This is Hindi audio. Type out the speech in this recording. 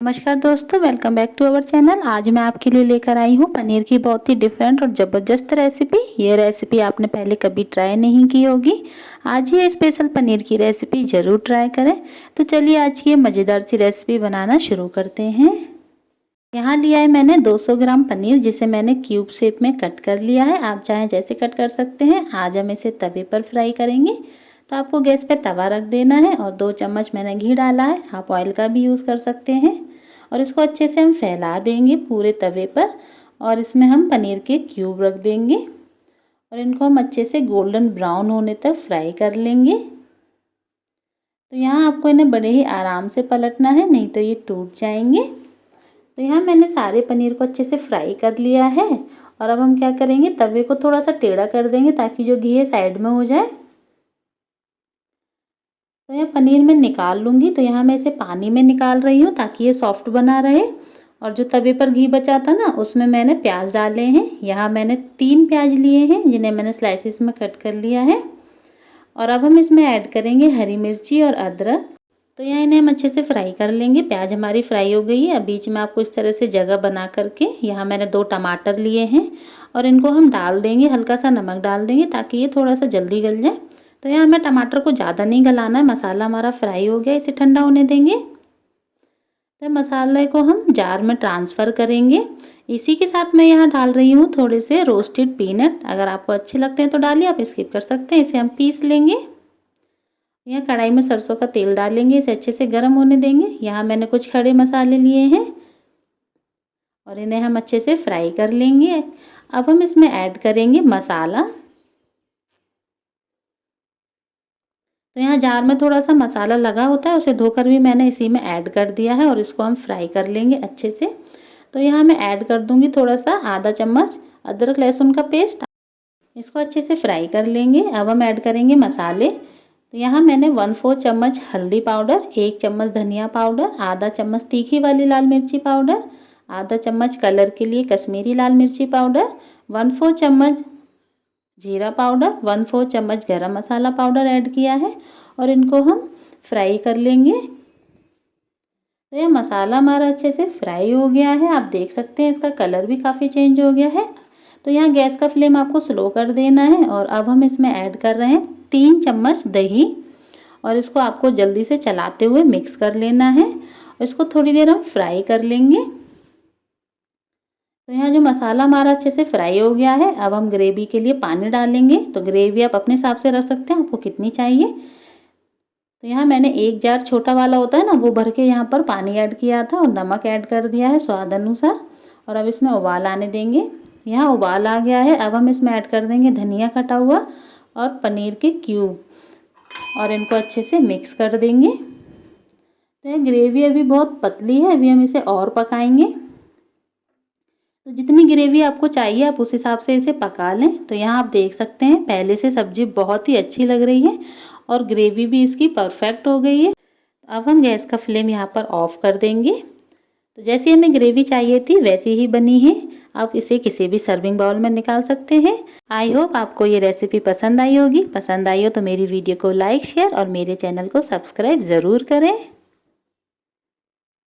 नमस्कार दोस्तों, welcome back to our channel. आज मैं आपके लिए लेकर आई हूँ पनीर की बहुत ही डिफरेंट और ज़बरदस्त रेसिपी। ये रेसिपी आपने पहले कभी ट्राई नहीं की होगी। आज ये स्पेशल पनीर की रेसिपी ज़रूर ट्राई करें। तो चलिए आज की ये मज़ेदार सी रेसिपी बनाना शुरू करते हैं। यहाँ लिया है मैंने 200 ग्राम पनीर, जिसे मैंने क्यूब शेप में कट कर लिया है। आप चाहें जैसे कट कर सकते हैं। आज हम इसे तवे पर फ्राई करेंगे, तो आपको गैस पे तवा रख देना है और 2 चम्मच मैंने घी डाला है। आप ऑयल का भी यूज़ कर सकते हैं। और इसको अच्छे से हम फैला देंगे पूरे तवे पर, और इसमें हम पनीर के क्यूब रख देंगे और इनको हम अच्छे से गोल्डन ब्राउन होने तक फ्राई कर लेंगे। तो यहाँ आपको इन्हें बड़े ही आराम से पलटना है, नहीं तो ये टूट जाएंगे। तो यहाँ मैंने सारे पनीर को अच्छे से फ्राई कर लिया है। और अब हम क्या करेंगे, तवे को थोड़ा सा टेढ़ा कर देंगे ताकि जो घी है साइड में हो जाए। तो यह पनीर मैं निकाल लूँगी। तो यहाँ मैं इसे पानी में निकाल रही हूँ ताकि ये सॉफ्ट बना रहे। और जो तवे पर घी बचा था ना, उसमें मैंने प्याज डाले हैं। यहाँ मैंने 3 प्याज लिए हैं, जिन्हें मैंने स्लाइसिस में कट कर लिया है। और अब हम इसमें ऐड करेंगे हरी मिर्ची और अदरक। तो यहाँ इन्हें हम अच्छे से फ्राई कर लेंगे। प्याज हमारी फ्राई हो गई है। अब बीच में आपको इस तरह से जगह बना करके यहाँ मैंने 2 टमाटर लिए हैं और इनको हम डाल देंगे। हल्का सा नमक डाल देंगे ताकि ये थोड़ा सा जल्दी गल जाए। तो यहाँ हमें टमाटर को ज़्यादा नहीं गलाना है। मसाला हमारा फ्राई हो गया, इसे ठंडा होने देंगे। तो मसाले को हम जार में ट्रांसफ़र करेंगे। इसी के साथ मैं यहाँ डाल रही हूँ थोड़े से रोस्टेड पीनट। अगर आपको अच्छे लगते हैं तो डालिए, आप स्किप कर सकते हैं। इसे हम पीस लेंगे। यहाँ कढ़ाई में सरसों का तेल डालेंगे, इसे अच्छे से गर्म होने देंगे। यहाँ मैंने कुछ खड़े मसाले लिए हैं और इन्हें हम अच्छे से फ्राई कर लेंगे। अब हम इसमें ऐड करेंगे मसाला। तो यहाँ जार में थोड़ा सा मसाला लगा होता है, उसे धोकर भी मैंने इसी में ऐड कर दिया है और इसको हम फ्राई कर लेंगे अच्छे से। तो यहाँ मैं ऐड कर दूँगी थोड़ा सा आधा चम्मच अदरक लहसुन का पेस्ट। इसको अच्छे से फ्राई कर लेंगे। अब हम ऐड करेंगे मसाले। तो यहाँ मैंने 1/4 चम्मच हल्दी पाउडर, 1 चम्मच धनिया पाउडर, आधा चम्मच तीखी वाली लाल मिर्ची पाउडर, आधा चम्मच कलर के लिए कश्मीरी लाल मिर्ची पाउडर, 1/4 चम्मच जीरा पाउडर, 1/4 चम्मच गरम मसाला पाउडर ऐड किया है और इनको हम फ्राई कर लेंगे। तो यह मसाला हमारा अच्छे से फ्राई हो गया है। आप देख सकते हैं इसका कलर भी काफ़ी चेंज हो गया है। तो यहाँ गैस का फ्लेम आपको स्लो कर देना है। और अब हम इसमें ऐड कर रहे हैं 3 चम्मच दही और इसको आपको जल्दी से चलाते हुए मिक्स कर लेना है। इसको थोड़ी देर हम फ्राई कर लेंगे। तो यहाँ जो मसाला हमारा अच्छे से फ्राई हो गया है, अब हम ग्रेवी के लिए पानी डालेंगे। तो ग्रेवी आप अपने हिसाब से रख सकते हैं, आपको कितनी चाहिए। तो यहाँ मैंने 1 जार छोटा वाला होता है ना, वो भर के यहाँ पर पानी ऐड किया था और नमक ऐड कर दिया है स्वाद अनुसार। और अब इसमें उबाल आने देंगे। यहाँ उबाल आ गया है। अब हम इसमें ऐड कर देंगे धनिया कटा हुआ और पनीर के क्यूब और इनको अच्छे से मिक्स कर देंगे। तो यह ग्रेवी अभी बहुत पतली है, अभी हम इसे और पकाएंगे। तो जितनी ग्रेवी आपको चाहिए आप उस हिसाब से इसे पका लें। तो यहाँ आप देख सकते हैं पहले से सब्जी बहुत ही अच्छी लग रही है और ग्रेवी भी इसकी परफेक्ट हो गई है। अब हम गैस का फ्लेम यहाँ पर ऑफ कर देंगे। तो जैसी हमें ग्रेवी चाहिए थी वैसी ही बनी है। आप इसे किसी भी सर्विंग बाउल में निकाल सकते हैं। आई होप आपको ये रेसिपी पसंद आई होगी। पसंद आई हो तो मेरी वीडियो को लाइक, शेयर और मेरे चैनल को सब्सक्राइब ज़रूर करें।